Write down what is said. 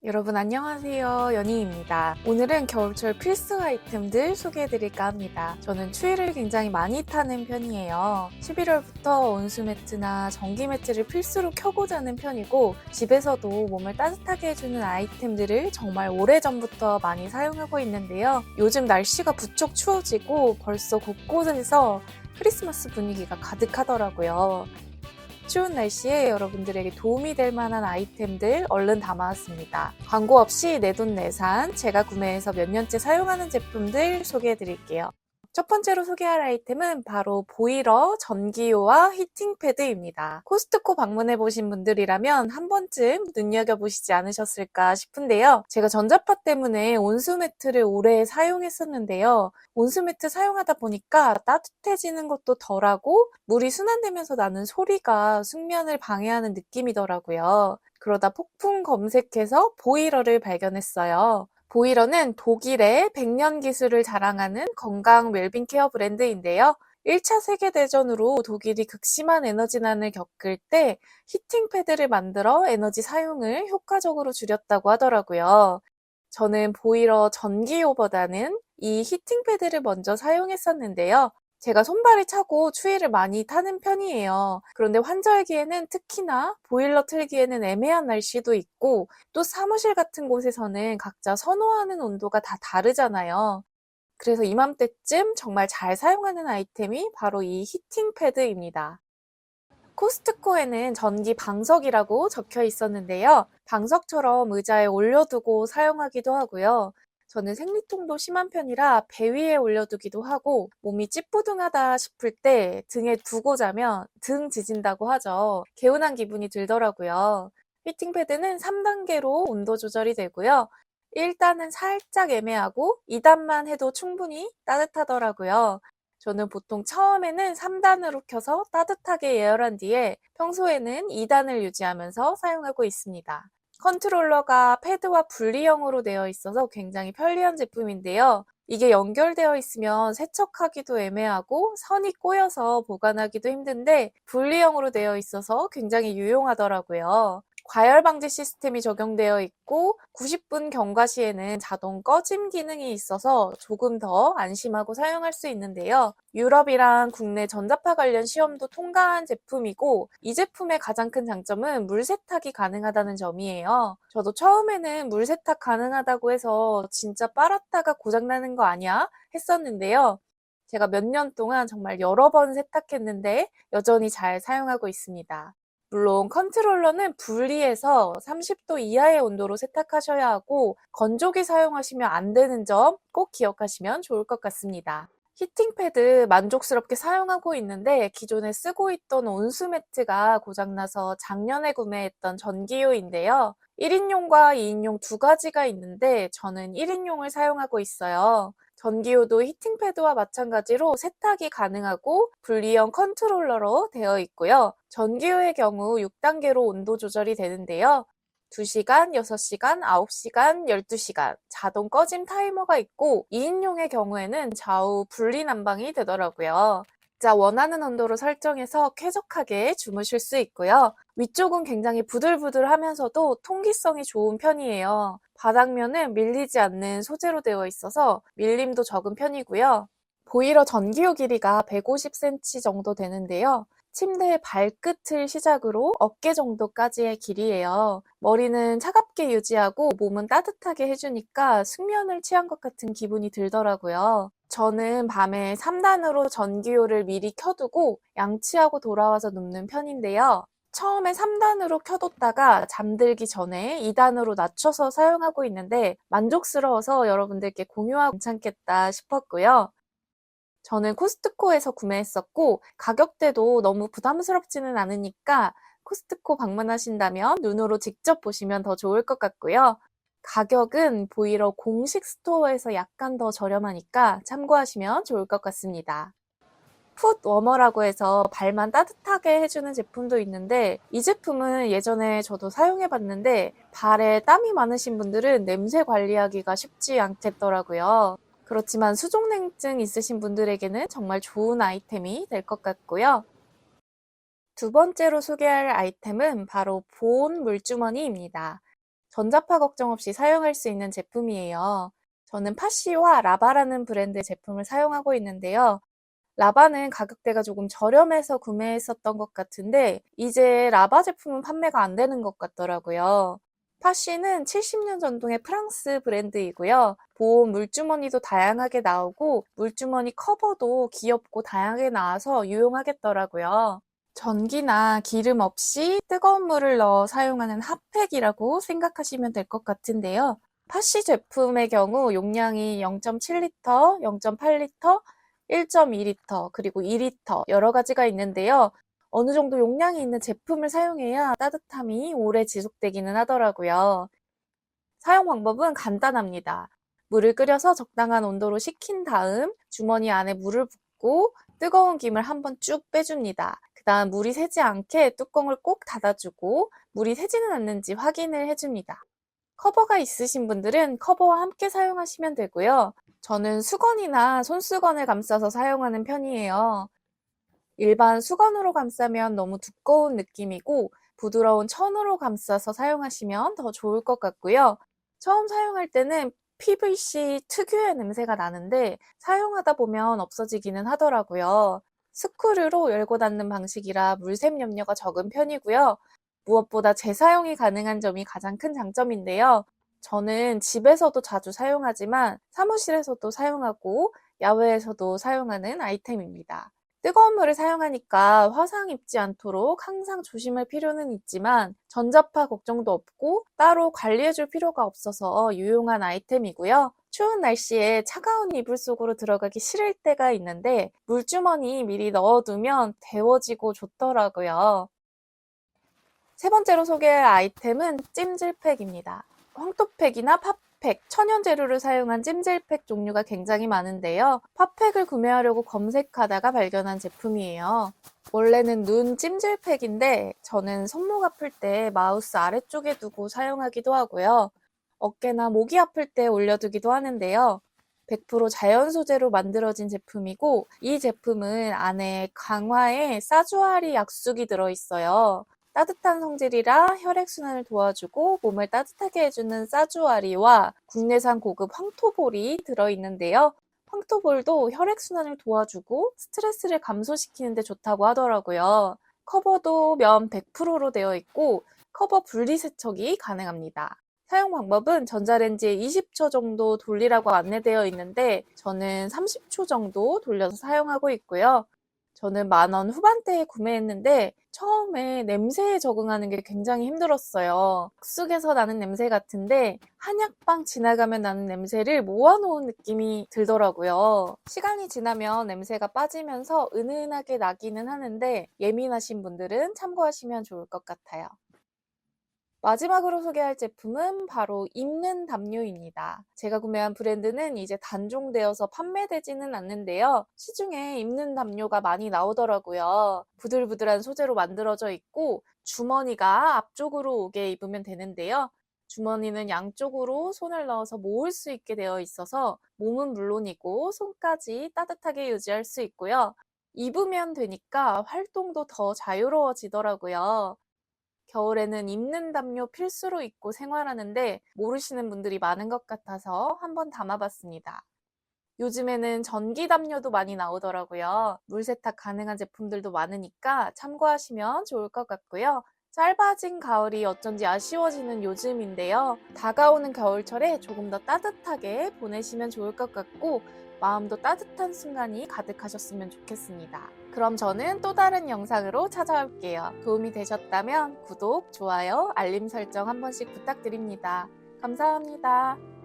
여러분 안녕하세요. 연희입니다. 오늘은 겨울철 필수 아이템들 소개해드릴까 합니다. 저는 추위를 굉장히 많이 타는 편이에요. 11월부터 온수 매트나 전기 매트를 필수로 켜고 자는 편이고 집에서도 몸을 따뜻하게 해주는 아이템들을 정말 오래전부터 많이 사용하고 있는데요. 요즘 날씨가 부쩍 추워지고 벌써 곳곳에서 크리스마스 분위기가 가득하더라고요. 추운 날씨에 여러분들에게 도움이 될 만한 아이템들 얼른 담아왔습니다. 광고 없이 내돈내산 제가 구매해서 몇 년째 사용하는 제품들 소개해드릴게요. 첫 번째로 소개할 아이템은 바로 보일러, 전기요와 히팅패드입니다. 코스트코 방문해보신 분들이라면 한 번쯤 눈여겨보시지 않으셨을까 싶은데요. 제가 전자파 때문에 온수매트를 오래 사용했었는데요. 온수매트 사용하다 보니까 따뜻해지는 것도 덜하고 물이 순환되면서 나는 소리가 숙면을 방해하는 느낌이더라고요. 그러다 폭풍 검색해서 보일러를 발견했어요. 보일러는 독일의 100년 기술을 자랑하는 건강 웰빙 케어 브랜드인데요. 1차 세계대전으로 독일이 극심한 에너지난을 겪을 때 히팅 패드를 만들어 에너지 사용을 효과적으로 줄였다고 하더라고요. 저는 보일러 전기요보다는 이 히팅 패드를 먼저 사용했었는데요. 제가 손발이 차고 추위를 많이 타는 편이에요. 그런데 환절기에는 특히나 보일러 틀기에는 애매한 날씨도 있고 또 사무실 같은 곳에서는 각자 선호하는 온도가 다 다르잖아요. 그래서 이맘때쯤 정말 잘 사용하는 아이템이 바로 이 히팅 패드입니다. 코스트코에는 전기 방석이라고 적혀 있었는데요. 방석처럼 의자에 올려두고 사용하기도 하고요. 저는 생리통도 심한 편이라 배 위에 올려두기도 하고 몸이 찌뿌둥하다 싶을 때 등에 두고 자면 등 지진다고 하죠. 개운한 기분이 들더라고요. 히팅 패드는 3단계로 온도 조절이 되고요. 1단은 살짝 애매하고 2단만 해도 충분히 따뜻하더라고요. 저는 보통 처음에는 3단으로 켜서 따뜻하게 예열한 뒤에 평소에는 2단을 유지하면서 사용하고 있습니다. 컨트롤러가 패드와 분리형으로 되어 있어서 굉장히 편리한 제품인데요. 이게 연결되어 있으면 세척하기도 애매하고 선이 꼬여서 보관하기도 힘든데 분리형으로 되어 있어서 굉장히 유용하더라고요. 과열 방지 시스템이 적용되어 있고 90분 경과 시에는 자동 꺼짐 기능이 있어서 조금 더 안심하고 사용할 수 있는데요. 유럽이랑 국내 전자파 관련 시험도 통과한 제품이고 이 제품의 가장 큰 장점은 물 세탁이 가능하다는 점이에요. 저도 처음에는 물 세탁 가능하다고 해서 진짜 빨았다가 고장나는 거 아니야? 했었는데요. 제가 몇 년 동안 정말 여러 번 세탁했는데 여전히 잘 사용하고 있습니다. 물론 컨트롤러는 분리해서 30도 이하의 온도로 세탁하셔야 하고 건조기 사용하시면 안 되는 점 꼭 기억하시면 좋을 것 같습니다. 히팅 패드 만족스럽게 사용하고 있는데 기존에 쓰고 있던 온수 매트가 고장나서 작년에 구매했던 전기요인데요. 1인용과 2인용 두 가지가 있는데 저는 1인용을 사용하고 있어요. 전기요도 히팅 패드와 마찬가지로 세탁이 가능하고 분리형 컨트롤러로 되어 있고요. 전기요의 경우 6단계로 온도 조절이 되는데요. 2시간, 6시간, 9시간, 12시간 자동 꺼짐 타이머가 있고 2인용의 경우에는 좌우 분리 난방이 되더라고요. 자, 원하는 온도로 설정해서 쾌적하게 주무실 수 있고요. 위쪽은 굉장히 부들부들하면서도 통기성이 좋은 편이에요. 바닥면은 밀리지 않는 소재로 되어 있어서 밀림도 적은 편이고요. 보일러 전기요 길이가 150cm 정도 되는데요. 침대의 발끝을 시작으로 어깨 정도까지의 길이에요. 머리는 차갑게 유지하고 몸은 따뜻하게 해주니까 숙면을 취한 것 같은 기분이 들더라고요. 저는 밤에 3단으로 전기요를 미리 켜두고 양치하고 돌아와서 눕는 편인데요. 처음에 3단으로 켜뒀다가 잠들기 전에 2단으로 낮춰서 사용하고 있는데 만족스러워서 여러분들께 공유하면 괜찮겠다 싶었고요. 저는 코스트코에서 구매했었고 가격대도 너무 부담스럽지는 않으니까 코스트코 방문하신다면 눈으로 직접 보시면 더 좋을 것 같고요. 가격은 보일러 공식 스토어에서 약간 더 저렴하니까 참고하시면 좋을 것 같습니다. 풋 워머라고 해서 발만 따뜻하게 해주는 제품도 있는데 이 제품은 예전에 저도 사용해봤는데 발에 땀이 많으신 분들은 냄새 관리하기가 쉽지 않겠더라고요. 그렇지만 수족냉증 있으신 분들에게는 정말 좋은 아이템이 될 것 같고요. 두 번째로 소개할 아이템은 바로 보온 물주머니입니다. 전자파 걱정 없이 사용할 수 있는 제품이에요. 저는 파쉬와 라바라는 브랜드의 제품을 사용하고 있는데요. 라바는 가격대가 조금 저렴해서 구매했었던 것 같은데 이제 라바 제품은 판매가 안 되는 것 같더라고요. 파쉬는 70년 전통의 프랑스 브랜드이고요. 보온 물주머니도 다양하게 나오고 물주머니 커버도 귀엽고 다양하게 나와서 유용하겠더라고요. 전기나 기름 없이 뜨거운 물을 넣어 사용하는 핫팩이라고 생각하시면 될 것 같은데요. 파쉬 제품의 경우 용량이 0.7리터, 0.8리터, 1.2리터, 그리고 2리터 여러 가지가 있는데요. 어느 정도 용량이 있는 제품을 사용해야 따뜻함이 오래 지속되기는 하더라고요. 사용 방법은 간단합니다. 물을 끓여서 적당한 온도로 식힌 다음 주머니 안에 물을 붓고 뜨거운 김을 한번 쭉 빼줍니다. 그 다음 물이 새지 않게 뚜껑을 꼭 닫아주고 물이 새지는 않는지 확인을 해줍니다. 커버가 있으신 분들은 커버와 함께 사용하시면 되고요. 저는 수건이나 손수건을 감싸서 사용하는 편이에요. 일반 수건으로 감싸면 너무 두꺼운 느낌이고 부드러운 천으로 감싸서 사용하시면 더 좋을 것 같고요. 처음 사용할 때는 PVC 특유의 냄새가 나는데 사용하다 보면 없어지기는 하더라고요. 스크류로 열고 닫는 방식이라 물샘 염려가 적은 편이고요. 무엇보다 재사용이 가능한 점이 가장 큰 장점인데요. 저는 집에서도 자주 사용하지만 사무실에서도 사용하고 야외에서도 사용하는 아이템입니다. 뜨거운 물을 사용하니까 화상 입지 않도록 항상 조심할 필요는 있지만 전자파 걱정도 없고 따로 관리해줄 필요가 없어서 유용한 아이템이고요. 추운 날씨에 차가운 이불 속으로 들어가기 싫을 때가 있는데 물주머니 미리 넣어두면 데워지고 좋더라고요. 세 번째로 소개할 아이템은 찜질팩입니다. 황토팩이나 팥팩, 천연 재료를 사용한 찜질팩 종류가 굉장히 많은데요. 팥팩을 구매하려고 검색하다가 발견한 제품이에요. 원래는 눈 찜질팩인데 저는 손목 아플 때 마우스 아래쪽에 두고 사용하기도 하고요. 어깨나 목이 아플 때 올려두기도 하는데요. 100% 자연 소재로 만들어진 제품이고 이 제품은 안에 강화의 사주아리 약숙이 들어있어요. 따뜻한 성질이라 혈액순환을 도와주고 몸을 따뜻하게 해주는 사주아리와 국내산 고급 황토볼이 들어있는데요. 황토볼도 혈액순환을 도와주고 스트레스를 감소시키는 데 좋다고 하더라고요. 커버도 면 100%로 되어 있고 커버 분리세척이 가능합니다. 사용 방법은 전자레인지에 20초 정도 돌리라고 안내되어 있는데 저는 30초 정도 돌려서 사용하고 있고요. 저는 10,000원 후반대에 구매했는데 처음에 냄새에 적응하는 게 굉장히 힘들었어요. 쑥에서 나는 냄새 같은데 한약방 지나가면 나는 냄새를 모아놓은 느낌이 들더라고요. 시간이 지나면 냄새가 빠지면서 은은하게 나기는 하는데 예민하신 분들은 참고하시면 좋을 것 같아요. 마지막으로 소개할 제품은 바로 입는 담요입니다. 제가 구매한 브랜드는 이제 단종되어서 판매되지는 않는데요. 시중에 입는 담요가 많이 나오더라고요. 부들부들한 소재로 만들어져 있고 주머니가 앞쪽으로 오게 입으면 되는데요. 주머니는 양쪽으로 손을 넣어서 모을 수 있게 되어 있어서 몸은 물론이고 손까지 따뜻하게 유지할 수 있고요. 입으면 되니까 활동도 더 자유로워지더라고요. 겨울에는 입는 담요 필수로 입고 생활하는데 모르시는 분들이 많은 것 같아서 한번 담아봤습니다. 요즘에는 전기 담요도 많이 나오더라고요. 물세탁 가능한 제품들도 많으니까 참고하시면 좋을 것 같고요. 짧아진 가을이 어쩐지 아쉬워지는 요즘인데요. 다가오는 겨울철에 조금 더 따뜻하게 보내시면 좋을 것 같고 마음도 따뜻한 순간이 가득하셨으면 좋겠습니다. 그럼 저는 또 다른 영상으로 찾아올게요. 도움이 되셨다면 구독, 좋아요, 알림 설정 한 번씩 부탁드립니다. 감사합니다.